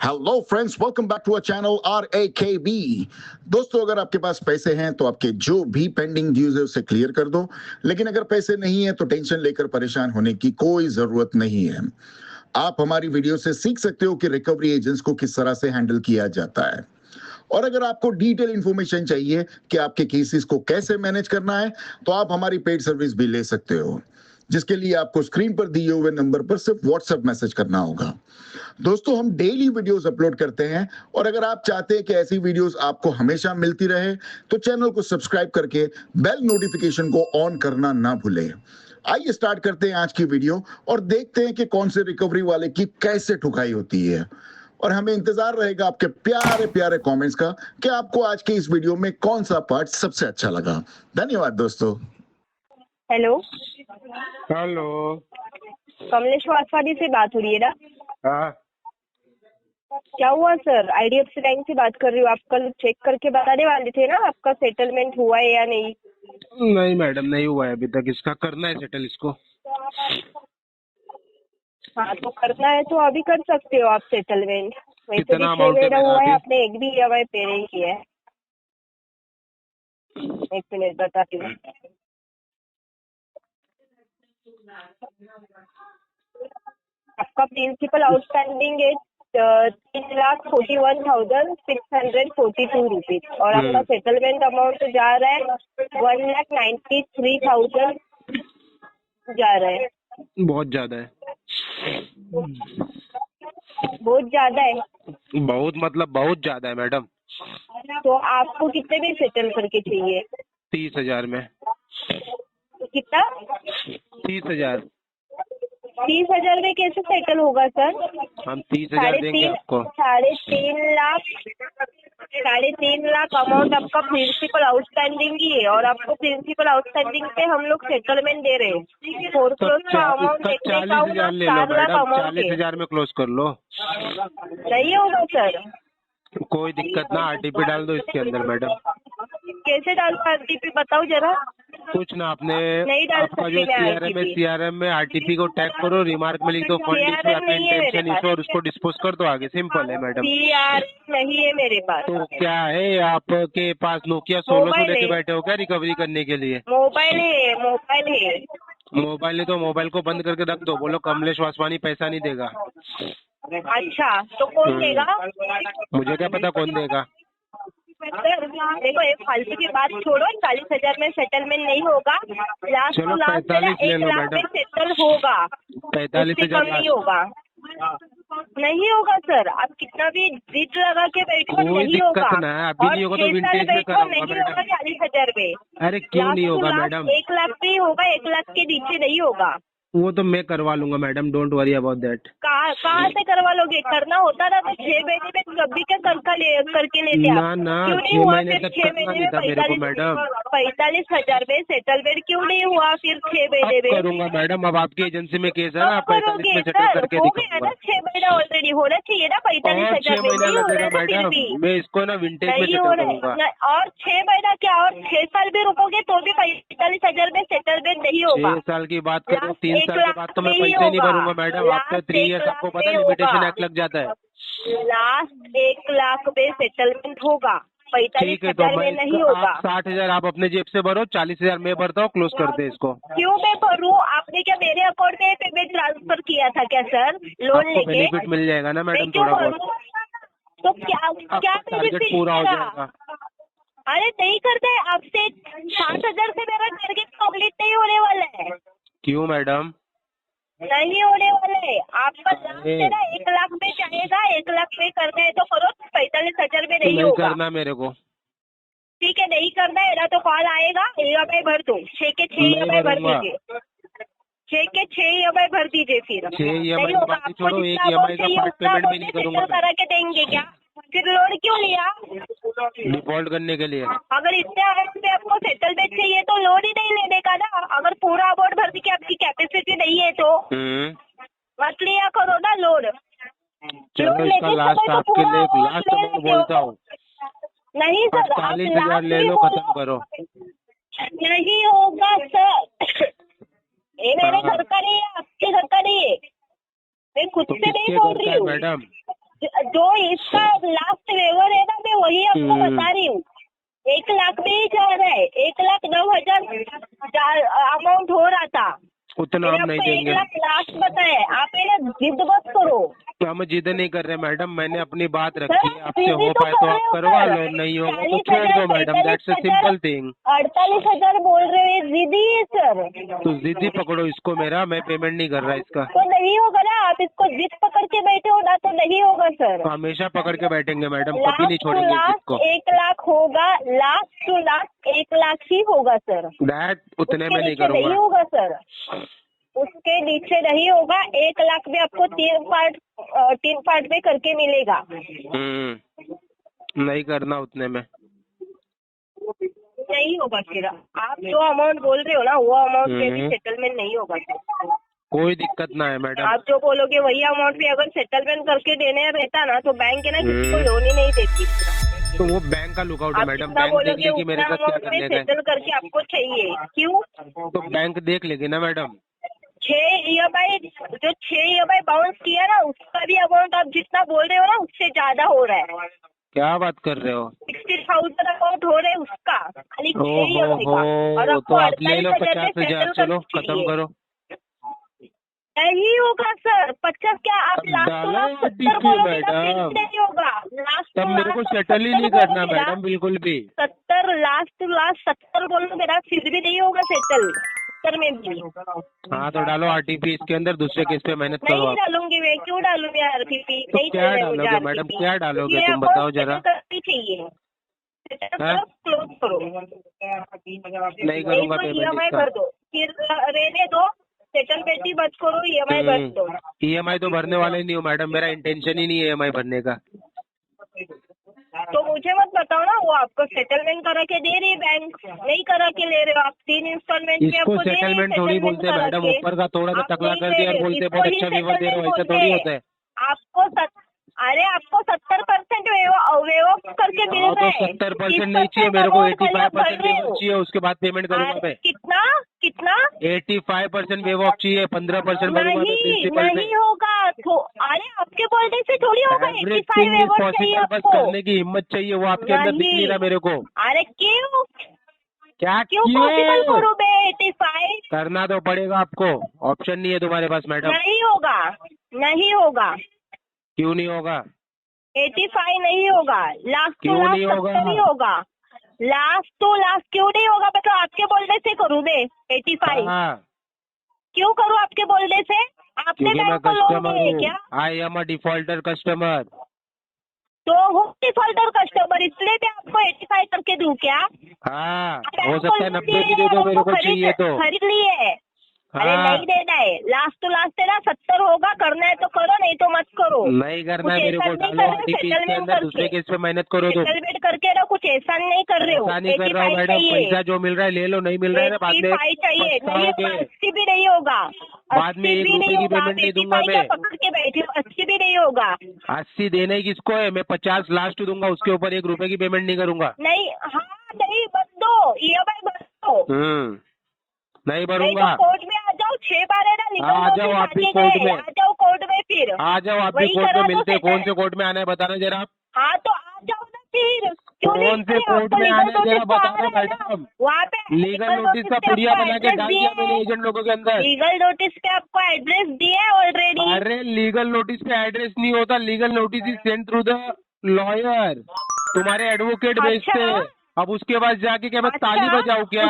Hello friends, welcome back to our channel RAKB। दोस्तों, अगर आपके पास पैसे हैं तो आपके जो भी पेंडिंग ड्यूज है उसे क्लियर कर दो, लेकिन अगर पैसे नहीं है तो टेंशन लेकर परेशान होने की कोई जरूरत नहीं है। आप हमारी वीडियो से सीख सकते हो कि रिकवरी एजेंट्स को किस तरह से हैंडल किया जाता है। और अगर आपको डिटेल इंफॉर्मेशन चाहिए कि आपके केसेस को कैसे मैनेज करना है, तो आप हमारी पेड सर्विस भी ले सकते हो, जिसके लिए आपको स्क्रीन पर दिए हुए नंबर पर सिर्फ व्हाट्सएप मैसेज करना होगा। दोस्तों, हम डेली वीडियोस अपलोड करते हैं, और अगर आप चाहते हैं कि ऐसी वीडियोस आपको हमेशा मिलती रहे तो चैनल को सब्सक्राइब करके बेल नोटिफिकेशन को ऑन करना ना भूलें। आइए स्टार्ट करते हैं आज की वीडियो और देखते हैं कि कौन से रिकवरी वाले की कैसे ठुकाई होती है। और हमें इंतजार रहेगा आपके प्यारे प्यारे कमेंट्स का कि आपको आज के इस वीडियो में कौन सा पार्ट सबसे अच्छा लगा। धन्यवाद दोस्तों। Hello hello. कमलेश वासवानी से बात हो रही है ना? हाँ, क्या हुआ सर? IDFC बैंक से बात कर रही हूँ। आप कल चेक करके बताने वाले थे ना आपका सेटलमेंट हुआ है या नहीं? नहीं मैडम, नहीं हुआ है अभी तक। इसका करना है सेटल इसको। हाँ, तो करना है तो अभी कर सकते हो आप सेटलमेंट। वैसे भी कितना 6 अमाउंट है महीना मेरा हुआ है, अभी? आपने एक भी EMI पे नहीं किया है। एक मिनट बताती हूँ। आपका प्रिंसिपल आउटस्टैंडिंग है 3,41,642 रुपीज, और आपका सेटलमेंट अमाउंट जा रहा है 1,93,000 जा रहा है। बहुत ज्यादा है। बहुत ज्यादा है। बहुत मतलब बहुत ज्यादा है मैडम। तो आपको कितने में सेटल करके चाहिए? 30,000 में। कितना? 30,000। 30,000 में कैसे सेटल होगा सर? हम 30,000 देंगे आपको। 3.5 लाख अमाउंट आपका प्रिंसिपल आउटस्टैंडिंग ही है, और आपको प्रिंसिपल आउटस्टैंडिंग पे हम लोग सेटलमेंट दे रहे हैं। फोरक्लोज का अमाउंट देखने का 40,000 ले लो 4 लाख मैडम। अमाउंट है। 40,000 में क्लोज कर लो। नहीं होगा सर। कोई दिक्कत ना, RTP डाल दो इसके अंदर मैडम। कैसे डालूं RTP बताओ जरा। कुछ ना, आपने नहीं डाल आपका जो सकती मैं CRM है, RTP। CRM में RTP को टैग करो, रिमार्क में लिख दो फंड इशू या CRM नहीं है मेरे इंटेंशन इशू, और उसको डिस्पोज कर दो आगे। सिंपल है मैडम। CRM नहीं है मेरे पास। तो क्या है, आपके पास नोकिया 1600 मोबाइल लेके है। बैठे हो क्या रिकवरी करने के लिए? मोबाइल है, मोबाइल है। मोबाइल है तो मोबाइल को बंद करके रख दो। बोलो कमलेश वासवानी पैसा नहीं देगा। अच्छा, तो कौन देगा? मुझे क्या पता कौन देगा। सर देखो, ये फालतू की बात छोड़ो। 40,000 में सेटलमेंट नहीं होगा। लास्ट चलो टू लास्ट 45 ले 1 लो लाख मैडम। में सेटल होगा। 45,000 उससे कम नहीं होगा। नहीं होगा सर। आप कितना भी जिद लगा के बैठो, कोई नहीं दिक्कत होगा। ना है। अभी और नहीं होगा तो 6 साल विंटेज में बैठो, कराऊंगा नहीं होगा मैडम। 40,000 में। अरे क्यों नहीं होगा मैडम? 1 लाख पे ही होगा, 1 लाख के नीचे नहीं होगा। वो तो मैं करवा लूंगा madam, don't worry about that. कहाँ से करवा लोगे? करना होता ना तो 6 महीने में कभी क्या करके लेते आप? ना ना, क्यों नहीं 6 हुआ? महीने फिर तक 6 करना महीने नहीं में था मेरे को मैडम। 45,000 में सेटलमेंट क्यों नहीं हुआ फिर 6 महीने अब में? करूंगा मैडम। अब आपकी एजेंसी में केस है ना, कब 45 करोगे में सेटल सर? करके हो गया दिखाऊंगा। ना 6 महीना ऑलरेडी होना चाहिए ना। और 45,000 6 में महीना नहीं हो रहा लगेगा है ना फिर मैडम। भी। मैं इसको ना विंटेज में नहीं सेटल हो रहा करूंगा। है। और 6 महीना क्या, और 6 साल भी रुकोगे तो भी 45,000 में सेटलमेंट नहीं होगा। 6 साल की बात करो, लास्ट 3 1 साल के लाख बाद तो में मैं ही पैसे नहीं होगा। भरूंगा मैडम। आफ्टर 3 लास्ट 1 ईयर्स आपको लाख पता है में लिमिटेशन होगा। एक्ट लग जाता है। लास्ट 1 लाख पे सेटलमेंट होगा, ठीक है, तो 45,000 में नहीं होगा। आप 60,000 आप अपने जेब से भरो, 40,000 मैं भरता हूँ। क्लोज कर दे इसको। क्यों मैं भरूं? आपने क्या मेरे अकाउंट में पेमेंट ट्रांसफर किया था क्या सर, लोन आपको लेके? बेनिफिट मिल जाएगा ना मैं मैडम क्यों थोड़ा भरूं? बहुत। तो क्या आपका टारगेट बेनिफिट पूरा हो मेरा? जाएगा। अरे नहीं करते आपसे। 60,000 से मेरा टारगेट कंप्लीट नहीं होने वाला है। क्यों मैडम? नहीं होने वाला है। आपका लास्ट है ना 1 लाख में जाएगा। 1 लाख पे करना है तो करो, 45,000 में नहीं नहीं होगा। करना मेरे को। ठीक है, नहीं करना है ना तो कॉल आएगा। EMI भर दो, 6 के 6 नहीं EMI भर भरूंगा। दीजिए। 6 के 6 EMI भर दीजिए फिर। 6 EMI नहीं की होगा। बात आपको छोड़ो, जितना 1 EMI का चाहिए पार्ट उतना पेमेंट भी अमाउंट नहीं सेटल करूंगा करा के देंगे क्या? फिर लोन क्यों लिया? डिफॉल्ट करने के लिए। अगर इतने अमाउंट में आपको सेटलमेंट चाहिए तो लोन ही नहीं लेने का ना। अगर पूरा अमाउंट भरने की आपकी कैपेसिटी नहीं है तो मत लिया करो ना लोन। चलो इसका लास्ट आपके लिए एक लास्ट अमाउंट बोलता हूँ। नहीं सर, आप 48,000 ले लो, खत्म करो। नहीं होगा सर। ये मेरे घर का नहीं है, आपके घर का नहीं है। मैं खुद तो से नहीं किसके बोल घर रही का है हूँ मैडम? जो इसका लास्ट वेवर है ना, मैं वही आपको बता रही हूँ। 1 लाख में ही जा रहा है, 1,09,000 अमाउंट हो रहा था। उतना मैंने हम नहीं आपको 1 देंगे। लाख लास्ट बताया। आप ये ना जिद मत करो तो हम जिद नहीं कर रहे मैडम, मैंने अपनी बात सर। रखी है, आपसे जिद हो तो पाए कर तो रहे आप हो करवा सर। लो, नहीं होगा तो 40,000, छोड़ दो madam, that's a simple thing. 48,000 बोल रहे हो, ये जिद ही है सर। तो जिद ही पकड़ो इसको मेरा, मैं पेमेंट नहीं कर रहा इसका। तो नहीं होगा ना, आप इसको जिद पकड़ के बैठे हो ना, तो नहीं होगा सर। तो हमेशा पकड़ के बैठेंगे मैडम, कभी लास्ट नहीं टू छोड़ेंगे इस जिद लास्ट को। 1 लाख होगा, लास्ट टू लास्ट 1 लाख ही होगा सर। दैट उतने उसके में नहीं नीचे नहीं करूँगा। होगा सर, उसके नीचे नहीं होगा। 1 लाख में आपको 3 पार्ट में करके मिलेगा। नहीं करना उतने में। नहीं होगा फिर, आप जो अमाउंट बोल रहे हो ना, वो अमाउंट में भी हम्म। सेटलमेंट नहीं होगा सर। कोई दिक्कत ना है मैडम। आप जो बोलोगे वही अमाउंट पे अगर सेटलमेंट करके देने रहता ना, तो बैंक है ना किसी को लोन ही नहीं देती। तो वो बैंक का लुकआउट है आप मैडम, जितना बैंक देख बोलोगे लेगी मेरे उतना साथ क्या अमाउंट पे करने का है। सेटल करके आपको चाहिए। क्यों? तो बैंक देख लेगी ना मैडम। 6 EMI, जो 6 EMI बाउंस किया ना, उसका भी अमाउंट आप जितना बोल रहे हो ना, उससे ज्यादा हो रहा है। क्या बात कर रहे हो? 60,000 अमाउंट हो रहे हैं उसका, खाली 6 EMI का। और तो आपको आप ले लो 48,000 में 50,000, सेटल चलो करके खत्म चाहिए। करो। नहीं होगा सर, 50 क्या, आप अब लास्ट डालो तो लास्ट 70 ATP बोलोगे ना, फिर मैडम। भी नहीं होगा। लास्ट तब तो मेरे को लास्ट सेटल ही 70 नहीं करना बोलोगे ना, मैडम बिल्कुल भी। 70 लास्ट टू लास्ट 70 बोलोगे ना, फिर भी नहीं होगा सेटल 70 में भी। हाँ तो डालो RTP इसके अंदर, दूसरे केस पे मेहनत करो नहीं आप। डालूंगी मैं, क्यों डालूंगी RTP? तो नहीं क्या चल रहे डालोगे मुझे मैडम, RTP। क्या डालोगे ये तुम अकाउंट बताओ जरा। सेटल करनी चाहिए, सेटल हाँ? करो, क्लोज करो। नहीं करूँगा तो पेमेंट EMI इसका। भर दो, फिर रहने दो, सेटलमेंट ही मत करो, EMI भर दो। EMI तो भरने वाले ही नहीं हो मैडम, मेरा इंटेंशन ही नहीं है EMI भरने का। तो मुझे मत बताओ ना, वो आपको सेटलमेंट करा के दे रही है बैंक, नहीं करा के ले रहे हो आप। 3 इंस्टॉलमेंट में इसको आपको दे रही है सेटलमेंट थोड़ी सेटलमेंट बोलते करा मैडम, के। ऊपर का थोड़ा सा आप टकला नहीं कर ले दिया और रहे हो, बोलते इसको बहुत ही अच्छा विवर दे रहे हो, सेटलमेंट ऐसा थोड़ी होता है। आपको अरे आपको 70% वेव ऑफ करके मिल हाँ रहा तो है। 70% नहीं चाहिए मेरे को, 85% वेव ऑफ चाहिए, उसके बाद पेमेंट करूंगा मैं। कितना कितना? 85% वेव ऑफ चाहिए, 15% भरूंगा मैं प्रिंसिपल पे। नहीं होगा। अरे आपके बोलने से थोड़ी होगा। 85 एवरीथिंग इज वेव ऑफ चाहिए पॉसिबल, बस आपको। करने की हिम्मत चाहिए, वो आपके अंदर दिख नहीं रहा मेरे को। अरे क्यों क्या पॉसिबल क्यों? करूँ मैं 85? करना तो पड़ेगा आपको, ऑप्शन नहीं है तुम्हारे पास मैडम। नहीं होगा, नहीं होगा, क्यों नहीं होगा? 85 नहीं होगा, लास्ट टू क्यों लास्ट नहीं होगा? 70 ही होगा। लास्ट टू लास्ट क्यों नहीं होगा? मतलब आपके बोलने से करूँ मैं 85? हाँ, क्यों करूँ आपके बोलने से? आपने क्योंकि मैं बैंक को लोन कस्टमर दिए हूँ, क्या? I am a defaulter customer. तो हो डिफॉल्टर कस्टमर, इसलिए मैं आपको 85 करके दूं क्या? हाँ बैंक हो को सकता है लोन 90 भी दिए, दे दो मेरे आपको को चाहिए तो। खरीद लिए। अरे हाँ, नहीं देना है, लास्ट टू लास्ट है ना 70 होगा। करना है तो करो, नहीं तो मत करो। नहीं करना है कुछ मेरे ऐसा को, नहीं डालो कर रहे, RTP इसके सेटलमेंट अंदर, दूसरे करके केस पे मेहनत करो तुम। सेटलमेंट करके ना, कुछ ऐसा नहीं कर रहे हो। ऐसा नहीं कर रहा हूँ 85 मैडम, चाहिए, पैसा जो मिल रहा है ले लो, नहीं मिल रहा है ना बाद में 85 चाहिए। नहीं, पछताओगे। 80 भी नहीं होगा, बाद में 80 1 भी रुपए नहीं की होगा। पेमेंट नहीं दूंगा 85 मैं। क्या पकड़ के बैठे हो? 80 भी नहीं होगा। 80 देने किसको है, मैं 50 लास्ट दूंगा, उसके ऊपर 1 रुपए की पेमेंट नहीं करूंगा। नहीं, हाँ नहीं, मत दो, EMI मत दो। नहीं नहीं भरूंगा। तो कोर्ट में आ जाओ, 6 बार है ना, निकल आ दो, जाओ फिर आप भी आगे कोर्ट गए, में। आ जाओ कोर्ट में फिर। आ जाओ आप भी वही कोर्ट करा में दो मिलते हैं, कौन settle। से कोर्ट में आना है बताना जरा आप। हाँ तो आ जाओ ना फिर, क्यों नहीं कौन से आए? कोर्ट आपको में लीगल आना है जरा नोटिस तो आ बताना रहा है ना, मैडम। वहाँ पे लीगल नोटिस का पुड़िया बना के डाल दिया मैंने एजेंट लोगों के अंदर। लीगल नोटिस पे आपको एड्रेस दिया है ऑलरेडी। अरे लीगल नोटिस पे एड्रेस नहीं होता, legal notice is send through the lawyer, तुम्हारे एडवोकेट भेजते हैं। अब उसके बाद जाके क्या मैं ताली बजाऊं क्या?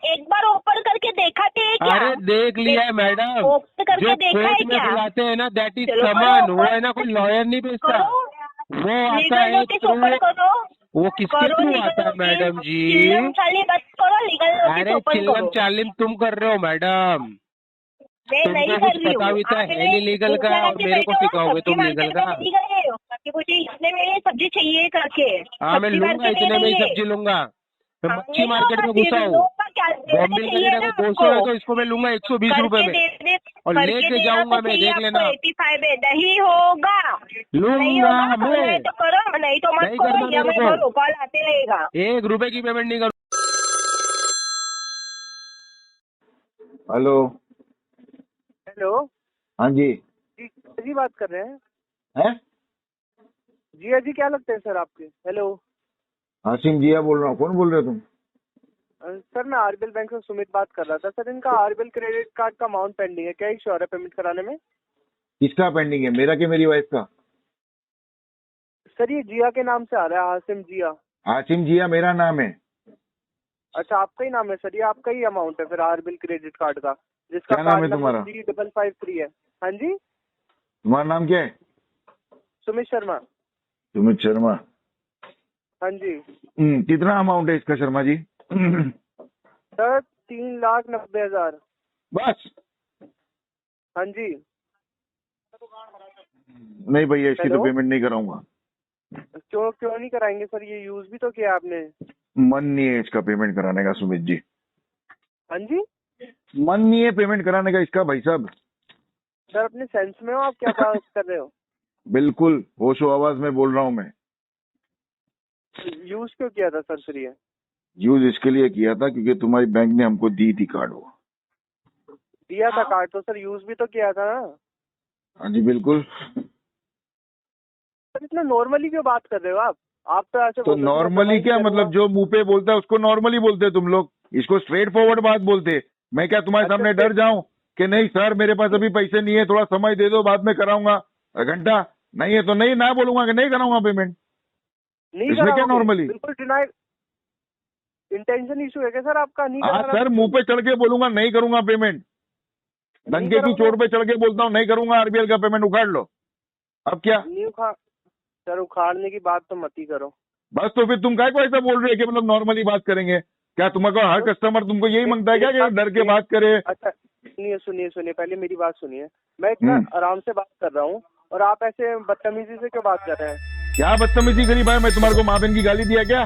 एक बार ओपन करके देखा थे क्या? अरे देख लिया है मैडम, ओपन करके जो देखा है कोर्ट में क्या? बुलाते हैं ना दैट इज चलो समन, करो वो open। है ना कोई लॉयर नहीं भेजता, करो, वो आता लीगल है नोटिस ओपन थ्रू। करो। वो किसके करो थ्रू लीगल आता है नोटिस। मैडम जी? चिल्लम चाली मत करो, लीगल नोटिस अरे ओपन चिल्लम करो। चालिम तुम कर रहे हो मैडम, मैं नहीं तुमको कर कुछ रही पता हूँ। विता आप है नहीं लीगल का, और मेरे को सिखाओगे तुम लीगल का? कि मुझे इतने में ये सब्जी चाहिए करके। हाँ मैं सब्जी लूंगा, मार्केट इतने में ही नहीं है। सब्जी लूंगा। मैं हाँ, मच्छी नहीं मार्केट होगा में फिर, घुसा हूँ, लोगों का क्या बॉम्बे का चाहिए रेट ना अगर 200 है आपको? तो इसको मैं लूंगा 120 रुपए करके में, देने और करके लेके देना जाऊंगा तो मैं, चाहिए देख आपको। लेना। 85 में नहीं होगा, नहीं लूंगा होगा। करना है मैं, तो करो, नहीं तो मत नहीं करो। करना मेरे EMI को। भरो, कॉल आते रहेगा। 1 रुपए की पेमेंट नहीं करूँ। हेलो। हेलो हाँ जी। जी, जी बात कर रहे हैं। है जिया जी क्या लगते हैं सर आपके? हेलो आसिम जिया बोल रहा हूँ। कौन बोल रहे हो तुम? सर मैं आरबीएल बैंक से सुमित बात कर रहा था सर। इनका आरबीएल क्रेडिट कार्ड का अमाउंट पेंडिंग है, क्या इश्योर है पेमेंट कराने में? किसका पेंडिंग है, मेरा कि मेरी वाइफ का? सर ये जिया के नाम से आ रहा है, आसिम जिया। आसिम जिया मेरा नाम है। अच्छा आपका ही नाम है सर, ये आपका ही अमाउंट है फिर आरबीएल क्रेडिट कार्ड का, जिसका क्या नाम कार्ड है तुम्हारा? नंबर 3553 है। हाँ जी तुम्हारा नाम क्या है? सुमित शर्मा। सुमित शर्मा। हाँ जी कितना अमाउंट है इसका शर्मा जी? सर 3,90,000। बस? हाँ जी नहीं भैया, इसकी तो हेलो? पेमेंट नहीं कराऊंगा। क्यों क्यों नहीं कराएंगे सर? ये यूज भी तो किया आपने। मन नहीं है इसका पेमेंट कराने का सुमित जी। हाँ जी मन नहीं है पेमेंट कराने का इसका भाई साहब। सर अपने सेंस में हो आप? क्या बात कर रहे हो? बिल्कुल होशो आवाज में बोल रहा हूँ मैं। यूज क्यों किया था सर फिर ये? यूज इसके लिए किया था क्योंकि तुम्हारी बैंक ने हमको दी थी कार्ड वो। दिया था कार्ड तो सर यूज भी तो किया था ना। हाँ जी बिल्कुल। सर इतना नॉर्मली क्यों बात कर रहे हो आप? आप तो ऐसे तो बोल रहे हो, मैं नॉर्मली जमा ही क्या नहीं मतलब? करूंगा। जो मुंह पे बोलता है उसको नॉर्मली बोलते हैं तुम लोग। इसको स्ट्रेट फॉरवर्ड बात बोलते। मैं क्या तुम्हारे अच्छा, सामने डर जाऊं कि नहीं सर मेरे पास अभी पैसे नहीं है, थोड़ा समय दे दो, बाद में कराऊंगा घंटा? नहीं है तो नहीं, ना बोलूंगा कि नहीं कराऊंगा पेमेंट। नहीं इसमें क्या कराओगे? नॉर्मली? बिल्कुल डिनाई। इंटेंशन इशू है क्या सर आपका? नहीं हाँ कराना? सर, मुंह पे चढ़ के बोलूंगा नहीं करूंगा पेमेंट। नहीं डंके की करोगे? चोट पे चढ़ के बोलता हूँ नहीं करूंगा, आरबीएल का पेमेंट उखाड़ लो। अब क्या? नहीं उखाड़ सर, उखाड़ने की बात तो मत ही करो। बस तो फिर तुम काय को ऐसा बोल रहे हो कि मतलब नॉर्मली बात करेंगे? क्या तुम्हारा हर कस्टमर तुमको यही मांगता है क्या कि डर के बात करे? अच्छा सुनिए सुनिए सुनिए, पहले मेरी बात सुनिए। मैं इतना आराम से बात कर रहा हूँ और आप ऐसे बदतमीजी से क्यों बात कर रहे हैं? क्या बदतमीजी करी भाई? मैं तुम्हारे को माँ बहन की गाली दिया क्या?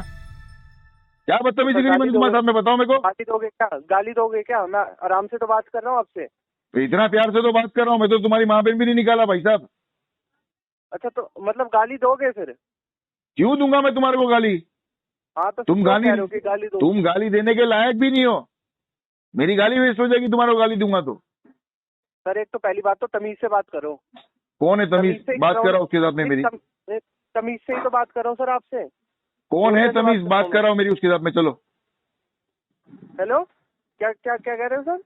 क्या बदतमीजी करी मैंने तुम्हारे साथ में? बताओ मेरे को। गाली दोगे क्या? गाली दोगे क्या? मैं आराम से तो बात कर रहा हूँ आपसे। तो इतना प्यार से तो बात कर रहा हूँ मैं, तो तुम्हारी माँ बहन भी नहीं निकाला भाई साहब। अच्छा तो मतलब गाली दोगे फिर? क्यों दूंगा मैं तुम्हारे को गाली? हाँ तो तुम क्यों गाली कह रहे हो कि गाली दो? तुम गाली देने के लायक भी नहीं हो। मेरी गाली वेस्ट हो जाएगी तुम्हारे को गाली दूंगा तो। सर एक तो पहली बात तो तमीज से बात करो। कौन है तमीज से ही बात कर कर रहा रहा हूँ उसके साथ में मेरी? तमीज से ही तो बात कर रहा हूँ सर आपसे। कौन है से तमीज बात बात कर कर रहा हूँ मेरी उसके साथ में? चलो। हेलो क्या क्या क्या कह रहे हो सर?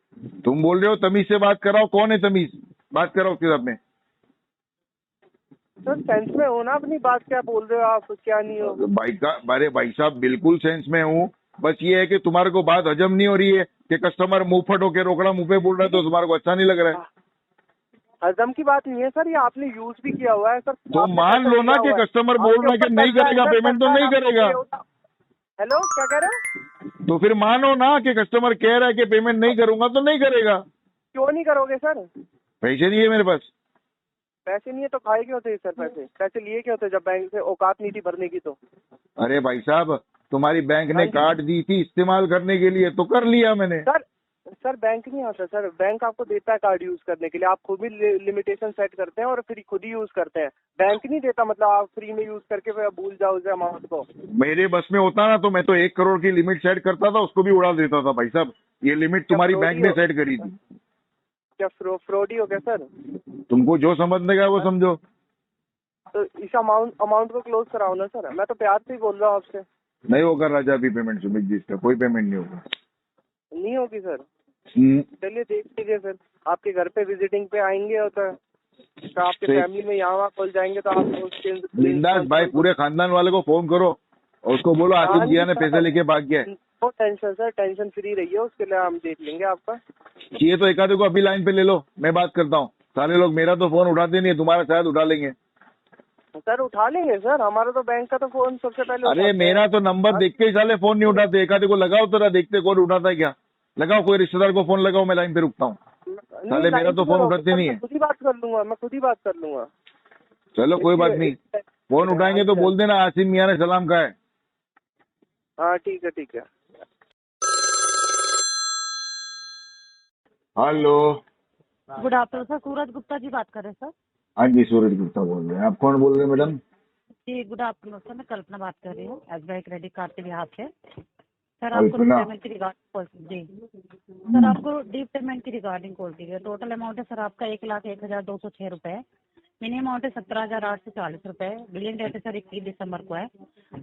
तुम बोल रहे हो तमीज से बात कर रहा हूँ, कौन है तमीज बात कर रहा हूँ उसके साथ में? सर सेंस में हो ना अपनी बात, क्या बोल रहे हो आप? क्या नहीं हो? भाई का अरे भाई साहब बिल्कुल सेंस में हूँ। बस ये है कि तुम्हारे को बात हजम नहीं हो रही है कि कस्टमर मुंह फट होके रोकड़ा मुंह पे बोल रहा है तो तुम्हारे को अच्छा नहीं लग रहा है। हजम की बात नहीं है सर, ये आपने यूज भी किया हुआ है सर। तो आपने मान पैसा लो ना लिया कि हुआ है। कस्टमर बोल आपके रहा है कि ऊपर नहीं कर्जा है करेगा सर, पेमेंट तो सरकार नहीं आपको करेगा। दे होता। हेलो क्या कह रहे हो? तो फिर मानो ना कि कस्टमर कह रहा है कि पेमेंट नहीं करूंगा तो नहीं करेगा। क्यों नहीं करोगे सर? पैसे नहीं है मेरे पास। पैसे नहीं है तो खाए क्यों थे सर? पैसे लिए क्यों थे जब बैंक से औकात नहीं थी भरने की? तो अरे भाई साहब तुम्हारी बैंक ने हाँ जी। कार्ड दी थी इस्तेमाल करने के लिए तो कर लिया मैंने। सर बैंक नहीं आता सर, बैंक आपको देता है कार्ड यूज करने के लिए। आप खुद भी लिमिटेशन सेट करते हैं और फिर खुद ही यूज करते हैं। बैंक नहीं देता, मतलब आप फ्री में यूज करके फिर भूल जाओ उस अमाउंट को। मेरे बस में होता ना तो मैं तो 1 करोड़ की लिमिट सेट करता था, उसको भी उड़ा देता था भाई साहब। ये लिमिट तुम्हारी बैंक ने सेट करी थी। क्या फ्रॉड ही हो गया सर? तुमको जो समझने का है वो समझो। तो इस अमाउंट को क्लोज कराओ ना सर। मैं तो प्यार से ही बोल रहा हूँ आपसे। नहीं होगा राजा अभी पेमेंट सुमित जी, इसका कोई पेमेंट नहीं होगा। नहीं होगी सर? चलिए देख लीजिए फिर। आपके घर पे विजिटिंग पे आएंगे और तो आपके फैमिली में यहाँ खुल जाएंगे तो आप उसके बिंदास भाई पूरे खानदान वाले को फोन करो और उसको बोलो आसिफ जिया ने पैसे लेके भाग गया है। No tension sir, tension free रहिए, उसके लिए हम देख लेंगे आपका। ये तो एक आधे को अभी लाइन पे ले लो, मैं बात करता हूँ। सारे लोग मेरा तो फोन उठाते नहीं है, तुम्हारा शायद उठा लेंगे। सर उठा लेंगे सर, हमारा तो बैंक का तो फोन सबसे पहले अरे मेरा तो नंबर देख के ही साले फोन नहीं उठाते। एक आधे को लगाओ तो देखते कौन उठाता है क्या। लगाओ कोई रिश्तेदार को फोन लगाओ, मैं लाइन पे रुकता हूँ। साले मेरा तो फोन उठाते नहीं है। खुद ही बात कर लूंगा, मैं खुद ही बात कर लूंगा। चलो कोई बात नहीं, फोन उठाएंगे तो बोल देना आसिम मियां ने सलाम कहा है। हाँ ठीक है ठीक है। हेलो गुड आफ्टरनून सर, सूरज गुप्ता जी बात कर रहे हैं सर। हाँ जी सूरज गुप्ता बोल रहे हैं। आप कौन बोल रहे हैं मैडम? जी गुड आफ्टरनून सर, मैं कल्पना बात कर रही हूँ एसबीआई क्रेडिट कार्ड के बिहाफ से। सर आपको पेमेंट की रिगार्डिंग जी सर आपको डीप पेमेंट की रिगार्डिंग कॉल की है। टोटल अमाउंट है सर आपका 1,01,206 रुपए। मिनिमम अमाउंट है 17,840 रुपए। बिलिंग डेट है सर 21 दिसंबर को है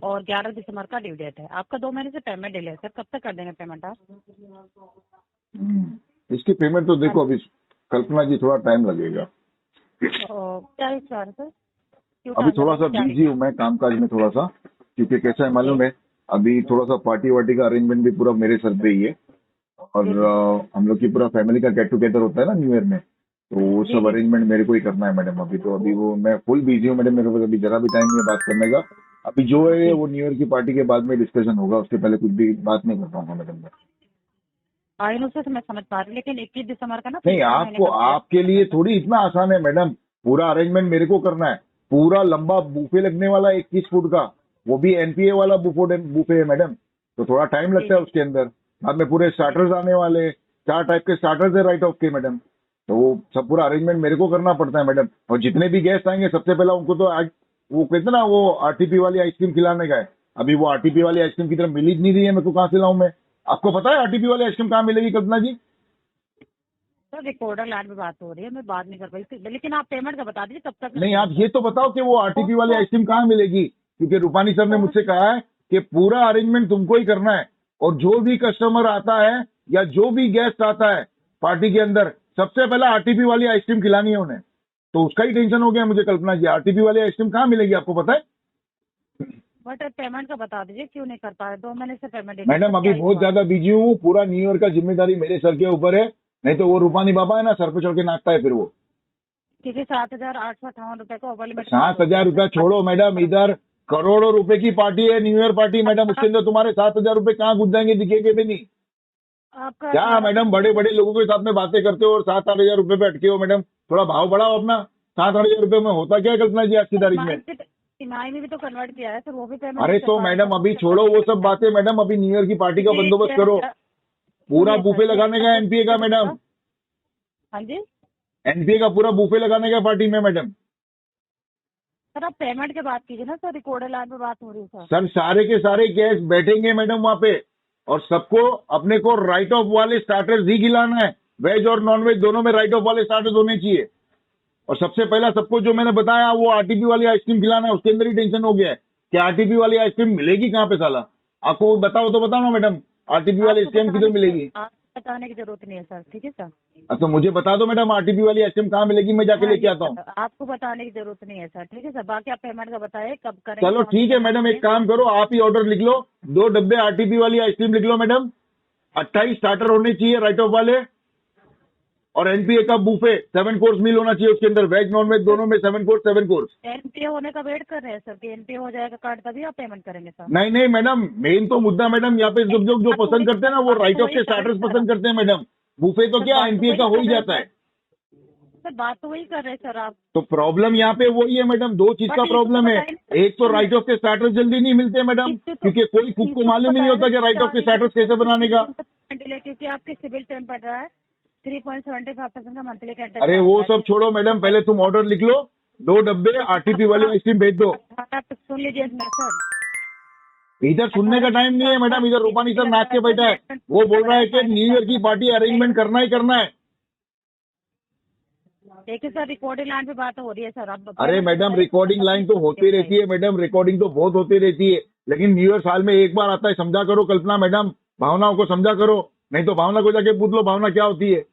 और 11 दिसंबर का ड्यू डेट है। आपका 2 महीने से पेमेंट डिले है सर, कब तक कर देंगे पेमेंट आप? इसकी पेमेंट तो देखो अभी कल्पना जी थोड़ा टाइम लगेगा। क्या इस बार सर? क्यों अभी time थोड़ा लगा? सा बिजी हूँ मैं कामकाज में थोड़ा सा, क्योंकि कैसा है मालूम है, अभी थोड़ा सा पार्टी वार्टी का अरेंजमेंट भी पूरा मेरे सर पे ही है। और हम लोग की पूरा फैमिली का गेट टुगेदर होता है ना न्यू ईयर में, तो वो सब अरेंजमेंट मेरे को ही करना है मैडम। अभी तो अभी वो मैं फुल बिजी हूँ मैडम, मेरे को अभी जरा भी टाइम नहीं है बात करने का। अभी जो है वो न्यू ईयर की पार्टी के बाद में डिस्कशन होगा, उसके पहले कुछ भी बात नहीं कर पाऊंगा मैडम मैं। आई नो सर, मैं समझ पा रही हूँ, लेकिन 21 दिसंबर का ना नहीं, पिछले महीने आपको का आपके लिए थोड़ी इतना आसान है मैडम, पूरा अरेंजमेंट मेरे को करना है। पूरा लंबा बूफे लगने वाला 21 फुट का, वो भी एनपीए वाला बूफे है मैडम, तो थोड़ा टाइम लगता है उसके अंदर। बाद में पूरे स्टार्टर्स आने वाले, 4 टाइप के स्टार्टर्स है राइट ऑफ के मैडम, तो वो सब पूरा अरेंजमेंट मेरे को करना पड़ता है मैडम। और जितने भी गेस्ट आएंगे सबसे पहला उनको तो वो कहते ना वो आरटीपी वाली आइसक्रीम खिलाने का है। अभी वो आरटीपी वाली आइसक्रीम की तरफ मिल ही नहीं रही है, मेरे को कहाँ से लाऊं मैं? आपको पता है आरटीपी वाली आइसक्रीम कहाँ मिलेगी कल्पना जी? सर रिकॉर्डर लैंड में बात हो रही है, मैं बात नहीं कर पाई, लेकिन आप पेमेंट का बता दीजिए कब तक। नहीं, आप ये तो बताओ कि वो आरटीपी वाली आइसक्रीम कहाँ मिलेगी, क्योंकि रूपानी सर ने मुझसे कहा है कि पूरा अरेंजमेंट तुमको ही करना है, और जो भी कस्टमर आता है या जो भी गेस्ट आता है पार्टी के अंदर, सबसे पहले आरटीपी वाली आइसक्रीम खिलानी है उन्हें। तो उसका ही टेंशन हो गया मुझे कल्पना जी, आरटीपी वाली आइसक्रीम कहाँ मिलेगी आपको पता है? बट पेमेंट का बता दीजिए, क्यों नहीं कर पा रहे? 2 महीने से पेमेंट। मैडम अभी बहुत ज्यादा बिजी हूँ, पूरा न्यू ईयर का जिम्मेदारी मेरे सर के ऊपर है, नहीं तो वो रूपानी बाबा है ना, सर पे चढ़ के नाचता है फिर वो। क्योंकि 7,858 रुपए का ओवर लिमिट। 7,000 रुपया छोड़ो मैडम, इधर करोड़ों रुपए की पार्टी है, न्यू ईयर पार्टी मैडम, उसके अंदर तुम्हारे 7,000 रुपए कहाँ घुस जाएंगे, दिखेंगे भी नहीं। आपका क्या मैडम बड़े बड़े लोगों के साथ में बातें करते हो और 7-8 हजार रुपए पे अटके हो मैडम, थोड़ा भाव बढ़ाओ अपना। 7-8 हजार रुपए में होता क्या है कल्पना जी आज की तारीख में? तिमाही में भी तो कन्वर्ट किया है सर, वो भी पेमेंट। अरे तो मैडम अभी छोड़ो वो सब बातें मैडम, अभी न्यू ईयर की पार्टी का बंदोबस्त करो, पूरा बूफे लगाने का एनपीए का मैडम, हाँ जी एनपीए का पूरा बूफे लगाने का पार्टी में मैडम। सर, आप पेमेंट की बात कीजिए ना सर, रिकॉर्डर लाइन पे बात हो रही है सर। सर सारे के सारे गेस्ट बैठेंगे मैडम वहाँ पे, और सबको अपने को राइट ऑफ वाले स्टार्टर्स ही खिलाना है, वेज और नॉन वेज दोनों में राइट ऑफ वाले स्टार्टर्स होने चाहिए। और सबसे पहला सबको जो मैंने बताया वो आरटीपी वाली आइसक्रीम खिलाना है, उसके अंदर ही टेंशन हो गया है कि आरटीपी वाली आइसक्रीम मिलेगी कहाँ पे साला? आपको बताओ तो बताओ ना मैडम, आरटीपी वाली आइसक्रीम किधर मिलेगी? आपको बताने की जरूरत नहीं है सर, ठीक है सर। अच्छा मुझे बता दो मैडम आरटीपी वाली आइसक्रीम कहाँ मिलेगी, मैं जाके लेके आता हूँ। आपको बताने की जरूरत नहीं है सर, ठीक है सर। बाकी आप पेमेंट का बताइए कब करेंगे। चलो ठीक है मैडम, एक काम करो आप ही ऑर्डर लिख लो, 2 डब्बे आरटीपी वाली आइसक्रीम लिख लो मैडम, 28 स्टार्टर होने चाहिए राइट ऑफ वाले, और एनपीए का बूफे 7 कोर्स मील होना चाहिए, उसके अंदर वेज नॉन वेज दोनों में 7 कोर्स। एनपीए होने का वेट कर रहे हैं सर कि एनपीए हो जाएगा कार्ड तभी आप पेमेंट करेंगे सर। नहीं नहीं मैडम, मेन तो मुद्दा मैडम यहाँ पे जो पसंद करते हैं ना वो राइट ऑफ के स्टार्टर्स पसंद करते हैं मैडम, बूफे तो क्या एनपीए का हो ही जाता है। सर बात तो वही कर रहे हैं सर आप। तो प्रॉब्लम यहाँ पे वही है मैडम, 2 चीज का प्रॉब्लम है। एक तो राइट ऑफ के स्टार्टर्स जल्दी नहीं मिलते मैडम, क्योंकि कोई कुक को मालूम ही नहीं होता कि राइट ऑफ के स्टार्टर्स कैसे बनाने का। क्योंकि आपकी सिविल टर्म पड़ रहा है 3.75% का मंथली का। अरे वो सब छोड़ो मैडम, पहले तुम ऑर्डर लिख लो, 2 डब्बे आरटीपी वाली आइसक्रीम भेज दो। सुन लीजिए सर, इधर सुनने का टाइम नहीं है मैडम, इधर रूपानी सर नाच के बैठा है, वो बोल रहा है कि न्यू ईयर की पार्टी अरेंजमेंट करना ही करना है। देखिए सर, रिकॉर्डिंग लाइन पे बात हो रही है सर। आप अरे मैडम रिकॉर्डिंग लाइन तो होती रहती है मैडम, रिकॉर्डिंग तो बहुत होती रहती है, लेकिन न्यू ईयर साल में एक बार आता है, समझा करो कल्पना मैडम, भावनाओं को समझा करो, नहीं तो भावना को जाके पूछ लो भावना क्या होती है।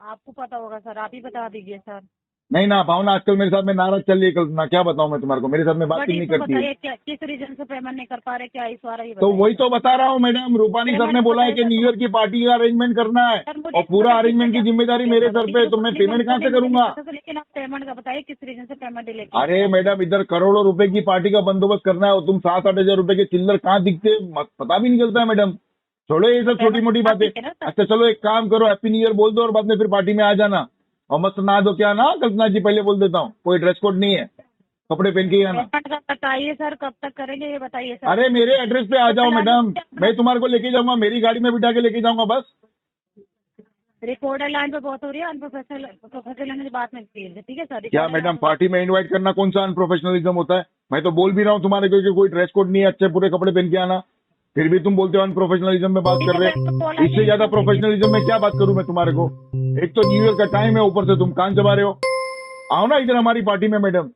आपको पता होगा सर, आप ही बता दीजिए सर। नहीं ना भावना आजकल मेरे साथ में नाराज चल रही है कल्पना, क्या बताऊं मैं तुम्हारे को, मेरे साथ में बात ही नहीं करती है। किस रीजन से पेमेंट नहीं कर पा रहे, क्या इस बार? तो वही तो बता रहा हूँ मैडम, रूपानी सर ने बोला है कि न्यू ईयर की पार्टी का अरेंजमेंट करना है और पूरा अरेंजमेंट की जिम्मेदारी मेरे सर पे, तो मैं पेमेंट कहाँ से करूंगा? लेकिन आप पेमेंट का बताइए किस रीजन से पेमेंट डिले। अरे मैडम इधर करोड़ों रुपए की पार्टी का बंदोबस्त करना है और तुम 7-8 हजार रुपए के चिल्लर कहाँ दिखते पता भी नहीं चलता है मैडम। छोड़ो ये सब छोटी मोटी बातें। अच्छा चलो एक काम करो, हैप्पी न्यू ईयर बोल दो और बाद में फिर पार्टी में आ जाना, और मस्त नहा दो। क्या ना कल्पना जी, पहले बोल देता हूँ, कोई ड्रेस कोड नहीं है, कपड़े पहन के ही आना। बताइए सर कब तक करेंगे ये बताइए सर। अरे मेरे एड्रेस पे आ जाओ मैडम, मैं तुम्हारे को लेके जाऊंगा, मेरी गाड़ी में बिठा के लेके जाऊंगा बस। रिकॉर्डर लाइन पे बहुत हो रही है, अनप्रोफेशनल बात में ठीक है सर। क्या मैडम पार्टी में इनवाइट करना कौन सा अनप्रोफेशनलिज्म होता है? मैं तो बोल भी रहा हूँ तुम्हारे को कि कोई ड्रेस कोड नहीं है, अच्छे पूरे कपड़े पहन के आना, फिर भी तुम बोलते हो अनप्रोफेशनलिज्म में बात कर रहे हैं। इससे ज्यादा प्रोफेशनलिज्म में क्या बात करूं मैं तुम्हारे को? एक तो न्यू ईयर का टाइम है, ऊपर से तुम कान चबा रहे हो। आओ ना इधर हमारी पार्टी में मैडम,